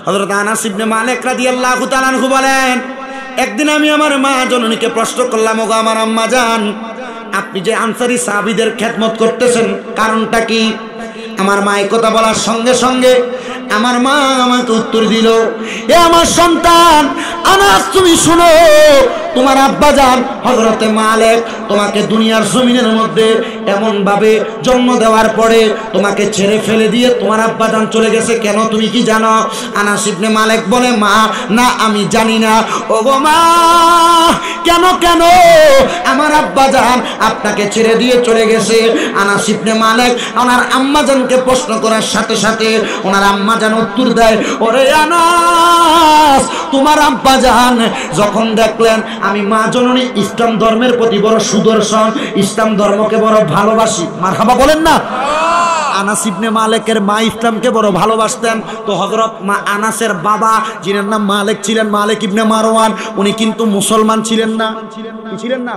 হযরত আনাস ইবনে মালিক রাদিয়াল্লাহু তাআলা আনহু বলেন, একদিন আমি আমার মা জননীকে প্রশ্ন করলাম, ওগো আমার আম্মা জান, আপনি যে আনসারী সাহাবীদের খেদমত করতেছেন কারণটা কি? আমার মা এই কথা বলার সঙ্গে সঙ্গে আমার মা আমাকে উত্তর দিল, এ আমার সন্তান আনাস, তুমি শুনো, তোমার আব্বাজান হযরতে মালিক তোমাকে দুনিয়ার জমিনের মধ্যে এমন ভাবে জন্ম দেওয়ার পরে তোমাকে ছেড়ে ফেলে দিয়ে তোমার আব্বাজান চলে গেছে, কেন তুমি কি জানো? আনাস ইবনে মালিক বলে, মা না আমি জানি না। ওগো মা, কেন কেন আমার আব্বাজান আপনাকে ছেড়ে দিয়ে চলে গেছে? আনাস ইবনে মালিক ওনার আম্মাজানকে প্রশ্ন করার সাথে সাথে ওনার আম্মাজান উত্তর দেয়, ওরে আনাস, তোমার আব্বাজান যখন দেখলেন আমি মা জননী ইসলাম ধর্মের প্রতি বড় সুদর্শন, ইসলাম ধর্মকে বড় ভালোবাসি, মারহাবা বলেন না, আনাস ইবনে মালিকের মা ইসলামকে বড় ভালোবাসতেন। তো হযরত মা আনাসের বাবা যিনার নাম মালিক ছিলেন, মালিক ইবনে মারওয়ান, উনি কিন্তু মুসলমান ছিলেন না, ছিলেন না,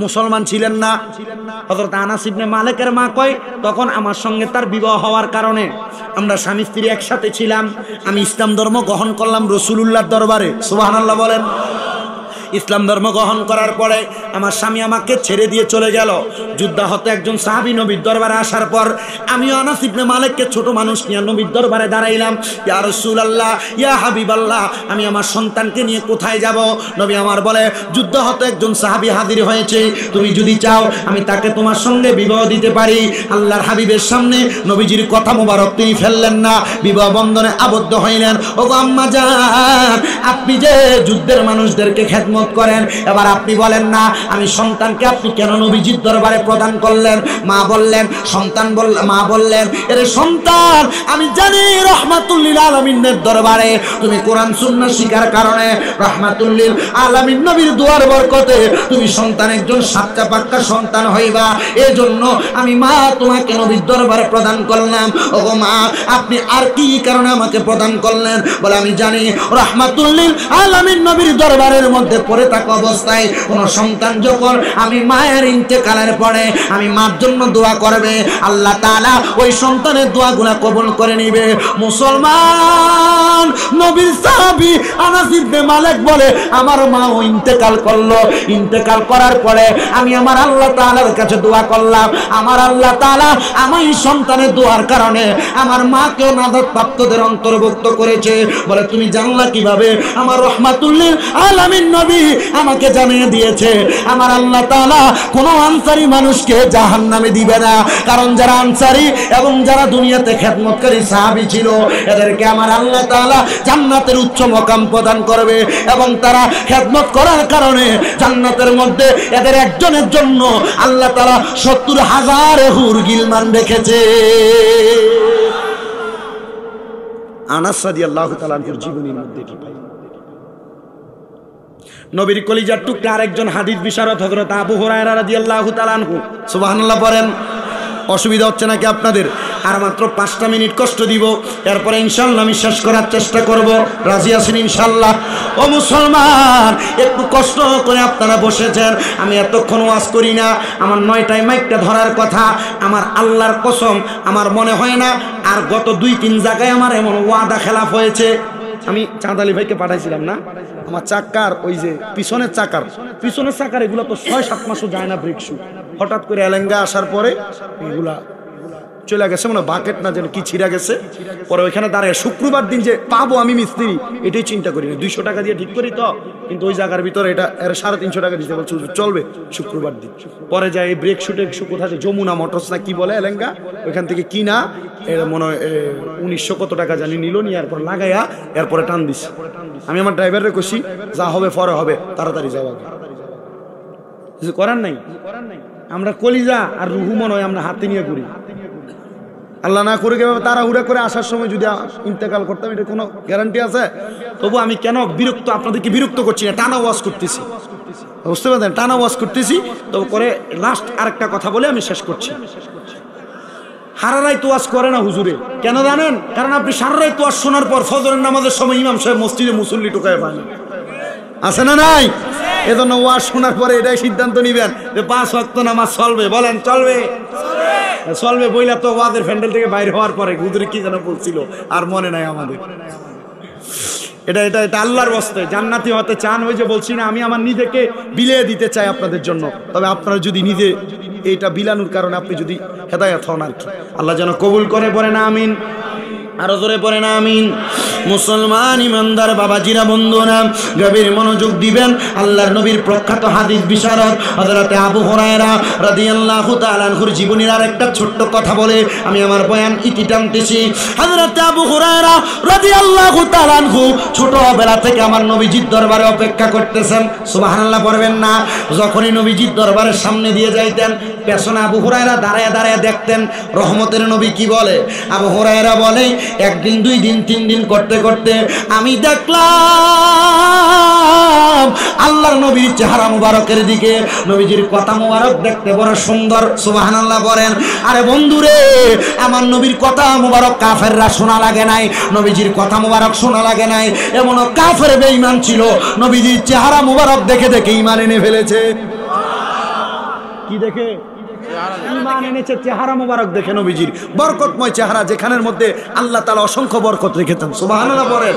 মুসলমান ছিলেন না। হযরত আনাস ইবনে মালিকের মা কয়, তখন আমার সঙ্গে তার বিবাহ হওয়ার কারণে আমরা স্বামী স্ত্রী একসাথে ছিলাম, আমি ইসলাম ধর্ম গ্রহণ করলাম রাসূলুল্লাহর দরবারে, সুবহানাল্লাহ বলেন। ইসলাম ধর্ম গ্রহণ করার পরে আমার স্বামী আমাকে ছেড়ে দিয়ে চলে গেল। যুদ্ধাহত একজন সাহাবী নবীর দরবারে আসার পর আমিও আনাস ইবনে মালিককে ছোট মানুষ নিয়ে নবীর দরবারে দাঁড়াইলাম, ইয়া রাসূলুল্লাহ, ইয়া হাবিবাল্লাহ, আমি আমার সন্তানকে নিয়ে কোথায় যাব? নবী আমার বলে, যুদ্ধাহত একজন সাহাবী হাজির হয়েছে, তুমি যদি চাও আমি তাকে তোমার সঙ্গে বিবাহ দিতে পারি। আল্লাহর হাবিবের সামনে নবীজির কথা মোবারক তিনি ফেললেন না, বিবাহ বন্ধনে আবদ্ধ হইলেন। ওগো আম্মা জান, আপনি যে যুদ্ধের মানুষদেরকে খেদমত করেন, এবার আপনি বলেন না আমি সন্তানকে আপনি কেন নবীজির দরবারে প্রদান করলেন? মা বললেন, মা বললেন, এর সন্তান আমি জানি রাহমাতুল লিল আলামিনের দরবারে তুমি কোরআন সুন্নাহ শিখার কারণে রাহমাতুল লিল আলামিন নবীর দুয়ার বরকতে তুমি সন্তান একজন সাচ্চা পাক্কা সন্তান হইবা, এজন্য আমি মা তোমাকে নবীর দরবারে প্রদান করলাম। ওগো মা, আপনি আর কি কারণে আমাকে প্রদান করলেন? বলে, আমি জানি রাহমাতুল লিল আলামিন নবীর দরবারের মধ্যে পড়ে থাকা অবস্থায় কোন সন্তান যখন আমি মায়ের ইন্তেকালের পরে আমি মার জন্য দোয়া করবে, আল্লাহ তাআলা ওই সন্তানের দোয়াগুলো কবুল করে নিবে। মুসলমান নবীর সাহাবী আনাস ইবনে মালিক বলে, আমার মা ও ইন্তেকাল করলো, ইন্তেকাল করার পরে আমি আমার আল্লাহ তাআলার কাছে দোয়া করলাম, আমার আল্লাহ তাআলা আমার সন্তানের দোয়ার কারণে আমার মাকেও নাজাত প্রাপ্তদের অন্তর্ভুক্ত করেছে। বলে, তুমি জানলা কিভাবে? আমার রাহমাতুল লিল আলামিন নবী আমাকে জানিয়ে দিয়েছে আমার আল্লাহ তাআলা কোন আনসারী মানুষকে জাহান্নামে দিবে না, কারণ যারা আনসারী এবং যারা দুনিয়াতে খেদমতকারী সাহাবী ছিল এদেরকে আমার আল্লাহ তাআলা জান্নাতের উচ্চ মাকাম প্রদান করবে, এবং তারা খেদমত করার কারণে জান্নাতের মধ্যে এদের একজনের জন্য আল্লাহ তাআলা ৭০,০০০ হুর গিলমান রেখেছে। আনাস রাদিয়াল্লাহু তাআলা আনহুর জীবনীর মধ্যে কি পাই? নবীর কলিজার টুকরা আরেকজন হাদিস বিশারদ হযরত আবু হুরায়রা রাদিয়াল্লাহু তাআলা আনহু, সুবহানাল্লাহ বলেন। অসুবিধা হচ্ছে নাকি আপনাদের? আর মাত্র 5টা মিনিট কষ্ট দিব, এরপরে ইনশাআল্লাহ আমি শেষ করার চেষ্টা করব। রাজি আছেন ইনশাআল্লাহ? ও মুসলমান, একটু কষ্ট করে আপনারা বসেছেন, আমি এতক্ষণ ওয়াজ করি না, আমার 9টায় মাইকটা ধরার কথা। আমার আল্লাহর কসম আমার মনে হয় না আর গত 2-3 জায়গায় আমার এমন ওয়াদা খেলাফ হয়েছে। আমি চাঁদ আলী ভাইকে পাঠাইছিলাম না, আমার চাকার ওই যে পিছনের চাকার এগুলো তো 6-7 মাসও যায় না ব্রেক শু, হঠাৎ করে এলেঙ্গা আসার পরে এগুলা চলে গেছে, মানে বাকেট না যেন কি ছিঁড়া গেছে। পরে ওইখানে দাঁড়ায় শুক্রবার দিন যে পাবো আমি মিস্ত্রি, এটাই চিন্তা করি না, 200 টাকা দিয়ে ঠিক করি তো, কিন্তু ওই জায়গার ভিতরে এটা 350 টাকা দিতে বলছে, চলবে শুক্রবার দিন। পরে যায় এই ব্রেক শুটের কোথায় যমুনা মোটরস না কি বলে এলেঙ্গা, ওইখান থেকে কিনা এর মনে হয় 1900 কত টাকা জানি নিল, নিয়ে এরপর লাগাইয়া এরপরে টান দিচ্ছে। আমি আমার ড্রাইভারে কইছি, যা হবে পরে হবে, তাড়াতাড়ি যাওয়া কিছু করার নাই। আমরা কলিজা আর রুহু মনে হয় আমরা হাতে নিয়ে ঘুরি, আল্লাহ না করে তাড়াহুড়া করে আসার সময় যদি ইন্তেকাল করতাম, এটা কোনো গ্যারান্টি আছে? তবু আমি কেন বিরক্ত, আপনাদেরকে বিরক্ত করছি না, টানা ওয়াজ করতেছি, বুঝতে পারছেন? টানা ওয়াজ করতেছি। তো করে লাস্ট আরেকটা কথা বলে আমি শেষ করছি। সারারাই তো ওয়াজ করে না হুজুরে, কেন জানেন? কারণ আপনি সারারাই তো ওয়াজ শোনার পর ফজরের নামাজের সময় ইমাম সাহেব মসজিদে মুসল্লি টোকায় পান, আছে না নাই? এজন্য ওয়াজ শোনার পরে এটাই সিদ্ধান্ত নিবেন যে 5 ওয়াক্ত নামাজ চলবে। বলেন চলবে? চলবে বইলা তো ওয়াজের প্যান্ডেল থেকে বাইরে হওয়ার পরে হুজুরে কি যেন বলছিল আর মনে নাই আমাদের। এটা এটা এটা আল্লাহর ওয়াস্তে জান্নাতি হতে চান, ওই যে বলছি না, আমি আমার নিজেকে বিলিয়ে দিতে চাই আপনাদের জন্য। তবে আপনারা যদি নিজে এইটা বিলানোর কারণে আপনি যদি হেদায়েত হন আর কি, আল্লাহ যেন কবুল করে, পড়ে না আমিন, আরো জোরে পড়ে না আমিন। মুসলমান ইমানদার বাবাজিরা, বন্ধুরা, গভীর মনোযোগ দিবেন। আল্লাহর নবীর প্রখ্যাত হাদিস বিশারদ হযরত আবু হুরায়রা রাদিয়াল্লাহু তাআলা আনহুর জীবনের আরেকটা ছোট্ট কথা বলে আমি আমার বয়ান ইতি টানতেছি। হযরত আবু হুরায়রা রাদিয়াল্লাহু তাআলা আনহু ছোটবেলা থেকে আমার নবীজির দরবারে অপেক্ষা করতেছেন। সুবহানাল্লাহ পড়বেন না? যখনই নবীজির দরবারের সামনে দিয়ে যাইতেন, পেছনে আবু হুরায়রা দাঁড়ায় দাঁড়ায় দেখতেন রহমতের নবী কি বলে। আবু হুরায়রা বলে, একদিন, 2 দিন, 3 দিন করতে করতে আমি দেখলাম আল্লাহর নবীর চেহারা মুবারকের দিকে, নবীজির কথা মুবারক দেখতে বড় সুন্দর। সুবহানাল্লাহ বলেন। আরে বন্ধুরে, আমার নবীর কথা মুবারক কাফেররা শোনা লাগে নাই, নবীজির কথা মুবারক শোনা লাগে নাই। এমনও কাফের বেঈমান ছিল, নবীজির চেহারা মুবারক দেখে দেখে ঈমান এনে ফেলেছে। কি দেখে? ঈমান এনেছে চেহারা মুবারক দেখে। নবীজির বরকতময় চেহারা, যেখানের মধ্যে আল্লাহ তাআলা অসংখ্য বরকত রেখেছেন। সুবহানাল্লাহ বলেন।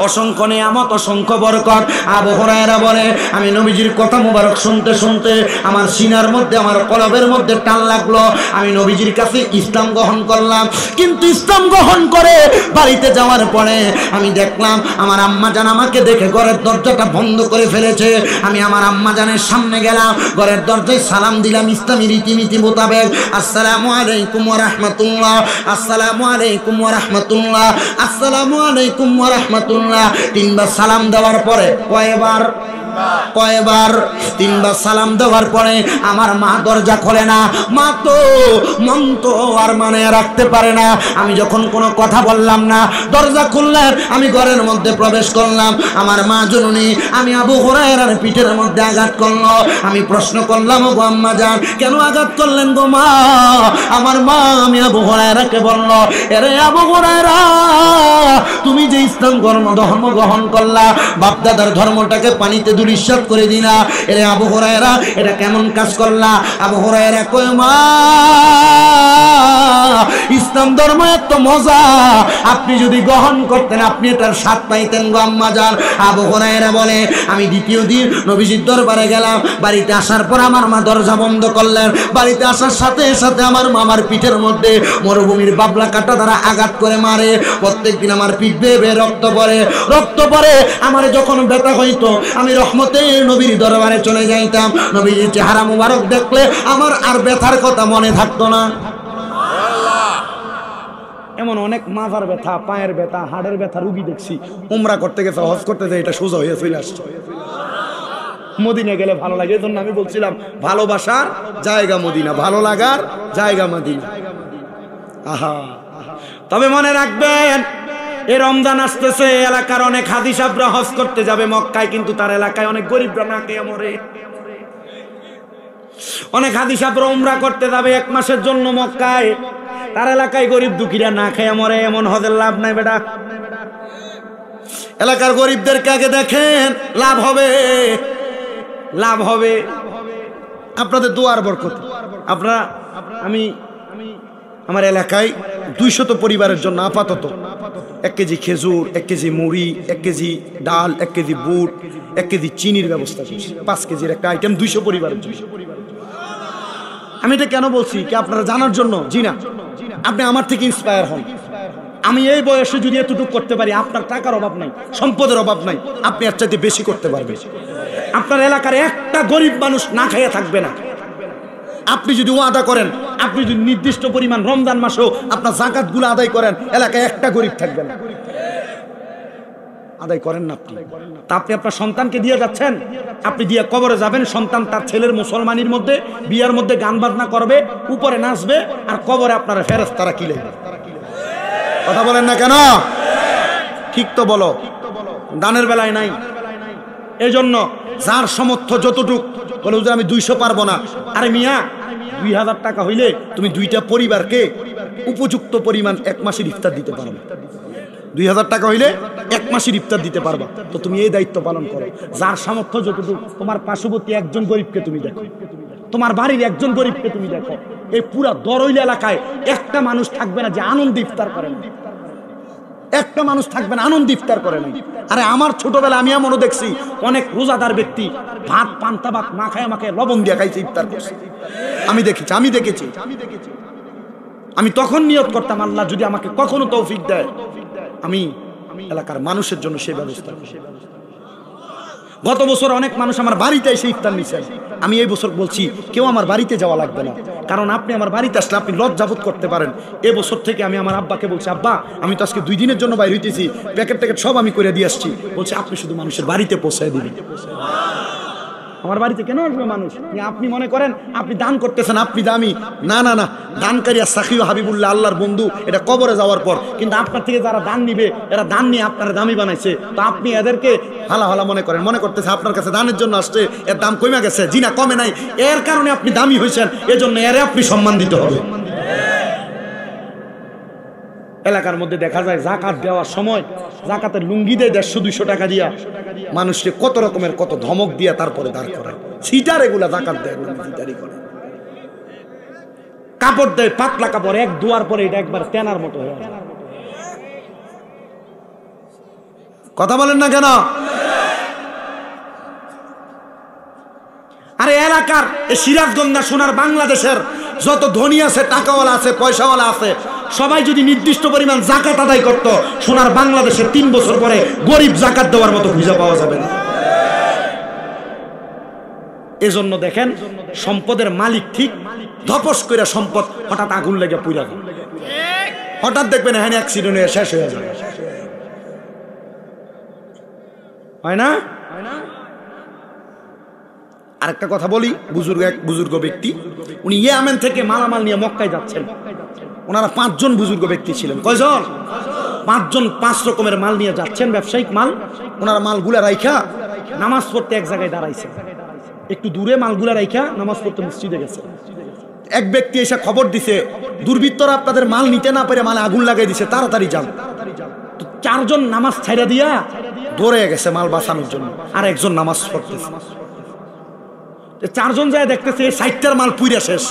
অসংখ্য নিয়ামত, অসংখ্য বরকত। আবু হুরায়রা বলে, আমি নবীজির কথা মুবারক শুনতে শুনতে আমার সিনার মধ্যে, আমার কলবের মধ্যে টান লাগলো। আমি নবীজির কাছে ইসলাম গ্রহণ করলাম। কিন্তু ইসলাম গ্রহণ করে বাড়িতে যাওয়ার পরে আমি দেখলাম আমার আম্মা জান আমাকে দেখে ঘরের দরজাটা বন্ধ করে ফেলেছে। আমি আমার আম্মা জানের সামনে গেলাম, ঘরের দরজায় সালাম দিলাম ইসলামী রীতিনীতি মোতাবেক, আসসালামু আলাইকুম ওয়া রাহমাতুল্লাহ, আসসালামু আলাইকুম ওয়া রাহমাতুল্লাহ, আসসালামু আলাইকুম ওয়া রাহমাতুল্লাহ। 3 বার সালাম দেওয়ার পরে, কয়বার? 3 বার সালাম দেওয়ার পরে আমার মা দরজা খোলে না। মা তো মন তো আর মানে রাখতে পারে না। আমি যখন কোনো কথা বললাম না, দরজা খুললেন, আমি ঘরের মধ্যে প্রবেশ করলাম। আমার মা জননী আমি আবু হুরায়রার পিঠের মধ্যে আঘাত করলো। আমি প্রশ্ন করলাম, ও আম্মা জান কেন আঘাত করলেন গো মা? আমার মা আমি আবু হুরায়রাকে বলল, এরে আবু হুরায়রা, তুমি যে ইসলাম ধর্ম গ্রহণ করলা, বাপদাদার ধর্মটাকে পানিতে নিঃশ্বাস করে দিনা, এরে আবু হুরায়রা এটা কেমন কাজ করলা? আবু হুরায়রা কয়, মা ইসলাম ধর্ম এত মজা, আপনি যদি গ্রহণ করতেন আপনি এটার স্বাদ পাইতেন গো আম্মা জান। আবু হুরায়রা বলে, আমি দ্বিতীয় দিন নবীজির দরবারে গেলাম। বাড়িতে আসার পর আমার মা দরজা বন্ধ করলেন। বাড়িতে আসার সাথে সাথে আমার মামার পিঠের মধ্যে মরুভূমির বাবলা কাটা দ্বারা আঘাত করে মারে। প্রত্যেকদিন আমার পিঠ বেয়ে বেয়ে রক্ত পড়ে। আমার যখন ব্যথা হইতো আমি রহমতের নবীর দরবারে চলে যাইতাম। নবীজির চেহারা মুবারক দেখলে আমার আর ব্যথার কথা মনে থাকতো না। এমন অনেক মাথার ব্যথা, পায়ের ব্যথা, হাড়ের ব্যথা রুগী দেখছি, উমরা করতে গেছে, হজ করতে যায়, এটা সোজা হয়ে চলে আসছে। মদিনা গেলে ভালো লাগে। এই জন্য আমি বলছিলাম ভালোবাসার জায়গা মদিনা, ভালো লাগার জায়গা মদিনা। আহা, তবে মনে রাখবেন এই রমজান আসতেছে, এলাকার অনেক হাজি সাহেবরা হজ করতে যাবে মক্কায়, কিন্তু তার এলাকায় অনেক গরিবরা না খেয়ে মরে। অনেক হাজি সাহেবরা উমরা করতে যাবে 1 মাসের জন্য মক্কায়, তার এলাকায় গরিব দুঃখীরা না খেয়ে মরে। এমন হজের লাভ নাই বেটা। এলাকার গরিবদেরকে আগে দেখেন, লাভ হবে আপনাদের দোয়ার বরকত। আপনারা আমি আমার এলাকায় 200 পরিবারের জন্য আপাতত 1 কেজি খেজুর, 1 কেজি মুড়ি, 1 কেজি ডাল, 1 কেজি বুট, 1 কেজি চিনির ব্যবস্থা করছি। 5 কেজির একটা আইটেম 200 পরিবারের জন্য। আমি এটা কেন বলছি কি আপনারা জানার জন্য? জি না, আপনি আমার থেকে ইন্সপায়ার হন। আমি এই বয়সে যদি এতটুকু করতে পারি, আপনার টাকার অভাব নাই, সম্পদের অভাব নাই, আপনি এর চাইতে বেশি করতে পারবেন। আপনার এলাকার একটা গরিব মানুষ না খাইয়া থাকবে না। আপনি যদি ওয়াদা করেন, আপনি যদি নির্দিষ্ট পরিমাণ রমজান মাসেও আপনার যাকাতগুলো আদায় করেন, এলাকায় একটা গরিব থাকবে না। আদায় করেন না আপনি, তা আপনি আপনার সন্তানকে দিয়ে যাচ্ছেন, আপনি দিয়ে কবরে যাবেন। সন্তান তার ছেলের মুসলমানির মধ্যে বিয়ার মধ্যে গান বাজনা করবে, উপরে নাচবে, আর কবরে আপনার ফেরেশতারা কিলে। কথা বলেন না কেন? ঠিক তো বলো, দানের বেলায় নাই। এই জন্য যার সমর্থ যতটুক বলে, হুজুর আমি 200 পারবো না। আরে মিয়া, 2000 টাকা হইলে তুমি 2টা পরিবারকে উপযুক্ত পরিমাণ 1 মাসের ইফতার দিতে পারবে। 2000 টাকা হইলে 1 মাসের ইফতার দিতে পারবা। তো তুমি এই দায়িত্ব পালন করো। যার সামর্থ্য যতটুকু, তোমার পার্শ্ববর্তী একজন গরিবকে তুমি দেখো, তোমার বাড়ির একজন গরিবকে তুমি দেখো। এই পুরা দরইল এলাকায় একটা মানুষ থাকবে না যে আনন্দে ইফতার করে না। একটা মানুষ থাকবেন আনন্দ ইফতার করে নাই। আরে আমার ছোটবেলা আমি এমনও দেখছি অনেক রোজাদার ব্যক্তি ভাত পান্তা ভাত মাখায় মাখায় লবণ দিয়ে খাইছে, ইফতার করছে। আমি দেখেছি। আমি তখন নিয়ত করতাম, আল্লাহ যদি আমাকে কখনো তৌফিক দেয় আমি এলাকার মানুষের জন্য সেই ব্যবস্থা করব। গত বছর অনেক মানুষ আমার বাড়িতে এসে ইফতার নিছেন। আমি এই বছর বলছি কেউ আমার বাড়িতে যাওয়া লাগবে না, কারণ আপনি আমার বাড়িতে আসলে আপনি লজ্জাবোধ করতে পারেন। এই বছর থেকে আমি আমার আব্বাকে বলছি, আব্বা আমি তো আজকে 2 দিনের জন্য বাইরে হইতেছি, প্যাকেট ট্যাকেট সব আমি করে দিয়ে আসছি। বলছে আপনি শুধু মানুষের বাড়িতে পৌঁছায় দিবেন। আমার বাড়িতে কেন আসবে মানুষ? আপনি মনে করেন আপনি দান করতেছেন, আপনি দামি। না না না, দানকারী সাখিও হাবিবুল্লাহ আল্লাহর বন্ধু, এটা কবরে যাওয়ার পর। কিন্তু আপনার থেকে যারা দান নিবে এরা দান নিয়ে আপনার দামি বানাইছে, তো আপনি এদেরকে হালা হালা মনে করতেছে আপনার কাছে দানের জন্য আসছে, এর দাম কমে গেছে, জিনা কমে নাই, এর কারণে আপনি দামি হয়েছেন, এজন্য এরে আপনি সম্মান দিতে হবে। এলাকার মধ্যে দেখা যায় জাকাত দেওয়ার সময় জাকাতের লুঙ্গি দেয় 150-200 টাকা দিয়া, মানুষকে কত রকমের কত ধমক দিয়া তারপরে দাঁড় করায়। সিটার এগুলা জাকাত দেয়, সিটারি করে। কাপড় দেয় পাতলা কাপড়, এক দুয়ার পরে এটা একবার তেনার মতো হয়ে যায়। কথা বলেন না কেন? আরে এলাকার এই সিরাজগঞ্জ না সোনার বাংলাদেশের যত ধনী আছে, টাকাওয়ালা আছে, পয়সাওয়ালা আছে, সবাই যদি নির্দিষ্ট পরিমাণ জাকাত আদায় করত, সোনার বাংলাদেশে 3 বছর পরে গরিব জাকাত দেওয়ার মতো খুঁজে পাওয়া যাবে না। এজন্য দেখেন সম্পদের মালিক ঠিক ধপস করে সম্পদ হঠাৎ আগুন লেগে পুড়া যায়, হঠাৎ দেখবেন এখানে অ্যাক্সিডেন্ট হয়ে শেষ হয়ে যাবে, হয় না? আরেকটা কথা বলি, বুজুর্গ ব্যক্তি, উনি ইয়েমেন থেকে মালামাল নিয়ে মক্কায় যাচ্ছেন। ওনারা 5 জন বুজুর্গ ব্যক্তি ছিলেন। কয়জন? 5 জন 5 রকমের মাল নিয়ে যাচ্ছেন, ব্যবসায়িক মাল। ওনারা মালগুলা রাইখা নামাজ পড়তে এক জায়গায় দাঁড়াইছে, একটু দূরে মালগুলা রাইখা নামাজ পড়তে মসজিদে গেছে। এক ব্যক্তি এসে খবর দিছে দুর্বৃত্তরা আপনাদের মাল নিতে না পেরে মালে আগুন লাগাই দিছে, তাড়াতাড়ি যান। তো 4 জন নামাজ ছাইড়া দিয়া দৌড়ে গেছে মাল বাঁচানোর জন্য, আর একজন নামাজ পড়তেছে। 4 জন যায় দেখতেছে 60টার মাল পুইরা শেষ,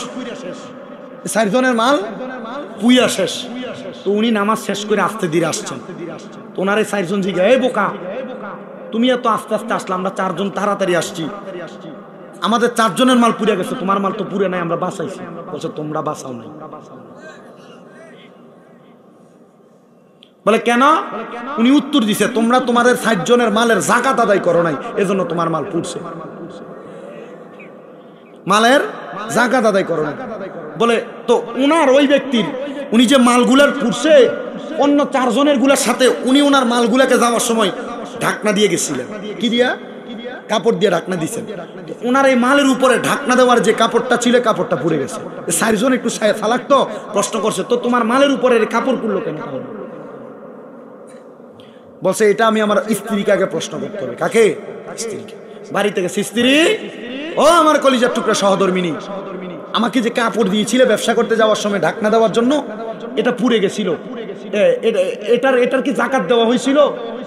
4 জনের মাল পুইরা শেষ। তো উনি নামাজ শেষ করে আস্তে ধীরে আসছেন। তো ওনার 4 জন জিজ্ঞাসা, এই বোকা তুমি এত আস্তে আস্তে আসলে, আমরা 4 জন তাড়াতাড়ি আসছি, আমাদের 4 জনের মাল পুড়ে গেছে, তোমার মাল তো পুড়ে নাই, আমরা বাঁচাইছি। বলছে তোমরা বাঁচাও নাই। বলে কেন? উনি উত্তর দিছে, তোমরা তোমাদের 60 জনের মালের জাকাত আদায় করো নাই, এজন্য তোমার মাল পুড়ছে, মালের জাকাত আদায় করো না। বলে তো উনার ওই ব্যক্তির, উনি যে মালগুলার পুড়ছে অন্য 4 জনের গুলার সাথে উনি ওনার মালগুলাকে যাওয়ার সময় ঢাকনা দিয়ে গেছিলেন। কি দিয়া? কাপড় দিয়ে ঢাকনা দিয়েছেন। ওনার এই মালের উপরে ঢাকনা দেওয়ার যে কাপড়টা ছিল, কাপড়টা পুড়ে গেছে। 4 জন একটু ফালাক তো প্রশ্ন করছে, তো তোমার মালের উপরে কাপড় পুড়লো কেন? বলছে এটা আমি আমার স্ত্রীকে আগে প্রশ্ন করতে হবে। কাকে? স্ত্রীকে। বাড়িতে গেছে, স্ত্রী ও আমার কলিজার টুকরা সহধর্মিনী, আমাকে যে কাপড় দিয়েছিলে ব্যবসা করতে যাওয়ার সময় ঢাকনা দেওয়ার জন্য, এটা পুড়ে গেছিল, এটার কি জাকাত দেওয়া হয়েছিল?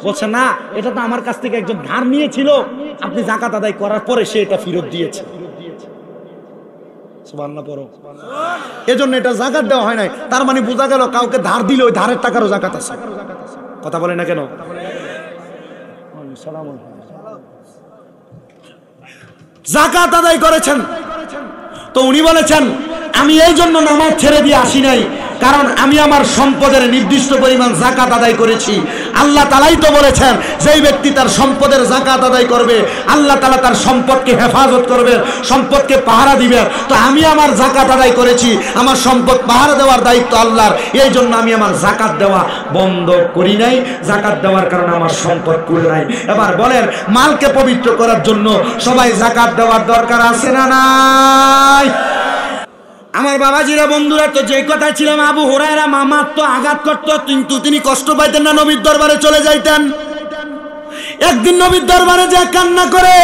বলছে না, এটা তো আমার কাছ থেকে একজন ধার নিয়েছিল, আপনি জাকাত আদায় করার পরে সে এটা ফেরত দিয়েছে। সুবহানাল্লাহ পড়ো। এজন্য এটা জাকাত দেওয়া হয় নাই। তার মানে বোঝা গেল কাউকে ধার দিলে ওই ধারের টাকারও জাকাত আছে। কথা বলে না কেন? জাকাত আদায় করেছেন। তো উনি বলেছেন আমি এই জন্য নামাজ ছেড়ে দিয়ে আসি নাই, কারণ আমি আমার সম্পদের নির্দিষ্ট পরিমাণ জাকাত আদায় করেছি। আল্লাহ তাআলাই তো বলেছেন যেই ব্যক্তি তার সম্পদের জাকাত আদায় করবে, আল্লাহ তাআলা তার সম্পদকে হেফাজত করবে, সম্পদকে পাহারা দিবে। তো আমি আমার জাকাত আদায় করেছি, আমার সম্পদ পাহারা দেওয়ার দায়িত্ব আল্লাহর, এই জন্য আমি আমার জাকাত দেওয়া বন্ধ করি নাই। জাকাত দেওয়ার কারণে আমার সম্পদ পুড়ে নাই। এবার বলেন, মালকে পবিত্র করার জন্য সবাই জাকাত দেওয়ার দরকার আছে না নাই? আমার বাবাজিরা, বন্ধুরা, তো যে কথা ছিলাম, আবু হুরায়রা মামার তো আঘাত করতো, কিন্তু তিনি কষ্ট পাইতেন না, নবীর দরবারে চলে যাইতেন। একদিন নবীর দরবারে যা কান্না করে,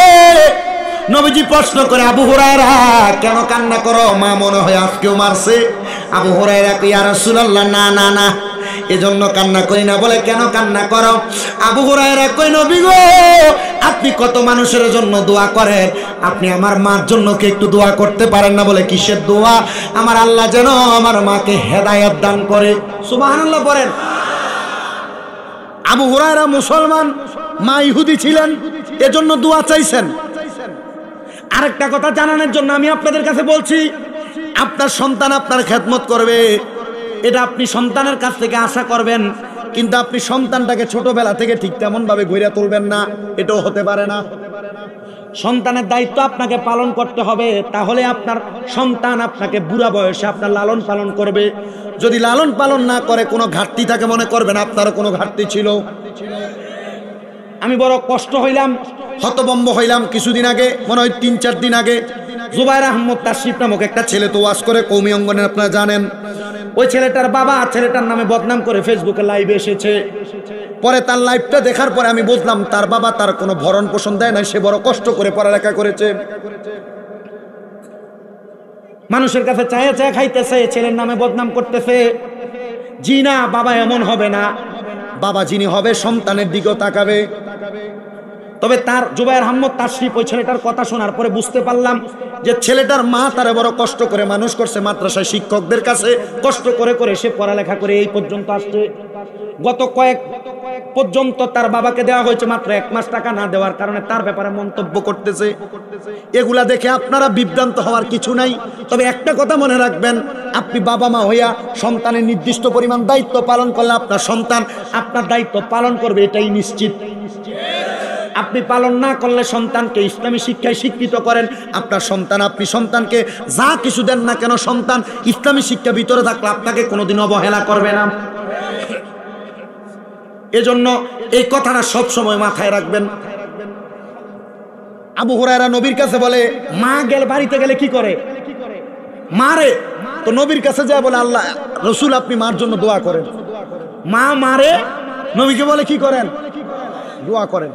নবীজি প্রশ্ন করে, আবু হুরায়রা কেন কান্না করো? মা মনে হয় আজকেও মারছে। আবু হুরায়রা কই, ইয়া রাসূলুল্লাহ, না না না, এজন্য কান্না করি না। বলে কেন কান্না করো? আবু হুরায়রা কই, নবী গো, আপনি কত মানুষের জন্য দোয়া করেন, আপনি আমার মার জন্য কি একটু দোয়া করতে পারেন না? বলে কিসের দোয়া? আমার আল্লাহ যেন আমার মাকে হেদায়েত দান করে। সুবহানাল্লাহ বলেন। আবু হুরায়রা মুসলমান, মা ইহুদি ছিলেন, এজন্য দোয়া চাইছেন। আরেকটা কথা জানানোর জন্য আমি আপনাদের কাছে বলছি, আপনার সন্তান আপনার খেদমত করবে, এটা আপনি সন্তানের কাছ থেকে আশা করবেন, কিন্তু আপনি সন্তানটাকে ছোটবেলা থেকে ঠিক তেমন ভাবে গড়ে তুলবেন না, এটাও হতে পারে না। সন্তানের দায়িত্ব আপনাকে পালন করতে হবে, তাহলে আপনার সন্তান আপনাকে বুড়া বয়সে আপনার লালন পালন করবে। যদি লালন পালন না করে, কোনো ঘাটতি থাকে, মনে করবেন আপনারও কোনো ঘাটতি ছিল। আমি বড় কষ্ট হইলাম, হতবম্ব হইলাম কিছুদিন আগে, মনে হয় 3-4 দিন আগে, জুবায়ের আহমদ তাশরিফ নামক একটা ছেলে তো ওয়াজ করে কওমি অঙ্গনে, আপনারা জানেন। ওই ছেলেটার বাবা ছেলেটার নামে বদনাম করে ফেসবুকে লাইভে এসেছে। পরে তার লাইভটা দেখার পরে আমি বুঝলাম তার বাবা তার কোনো ভরণ পোষণ দেয় না, সে বড় কষ্ট করে পড়ালেখা করেছে। মানুষের কাছে চায়ে চায়ে খাইতেছে, ছেলের নামে বদনাম করতেছে। জি না, বাবা এমন হবে না। বাবা যিনি হবে সন্তানের দিকেও তাকাবে। তবে তার জুবায়ের আহমদ তাশরিফ ওই ছেলেটার কথা শোনার পরে বুঝতে পারলাম যে ছেলেটার মা তারে বড় কষ্ট করে মানুষ করছে, মাদ্রাসায় শিক্ষকদের কাছে কষ্ট করে করে সে পড়ালেখা করে এই পর্যন্ত আসছে। গত কয়েক পর্যন্ত তার বাবাকে দেওয়া হয়েছে মাত্র 1 মাস টাকা না দেওয়ার কারণে তার ব্যাপারে মন্তব্য করতেছে। এগুলা দেখে আপনারা বিভ্রান্ত হওয়ার কিছু নাই। তবে একটা কথা মনে রাখবেন, আপনি বাবা মা হইয়া সন্তানের নির্দিষ্ট পরিমাণ দায়িত্ব পালন করলে আপনার সন্তান আপনার দায়িত্ব পালন করবে, এটাই নিশ্চিত। আপনি পালন না করলে সন্তানকে ইসলামী শিক্ষায় শিক্ষিত করেন, আপনার সন্তান, আপনি সন্তানকে যা কিছু দেন না কেন, সন্তান ইসলামী শিক্ষা ভিতরে থাকলে আপনাকে কোনোদিন অবহেলা করবে না। এজন্য এই কথাটা সব সময় মাথায় রাখবেন। আবু হুরায়রা নবীর কাছে বলে, মা গেলে বাড়িতে গেলে কি করে? মারে। তো নবীর কাছে যায় বলে, আল্লাহ রসুল আপনি মার জন্য দোয়া করেন। মা মারে, নবীকে বলে কি করেন? দোয়া করেন।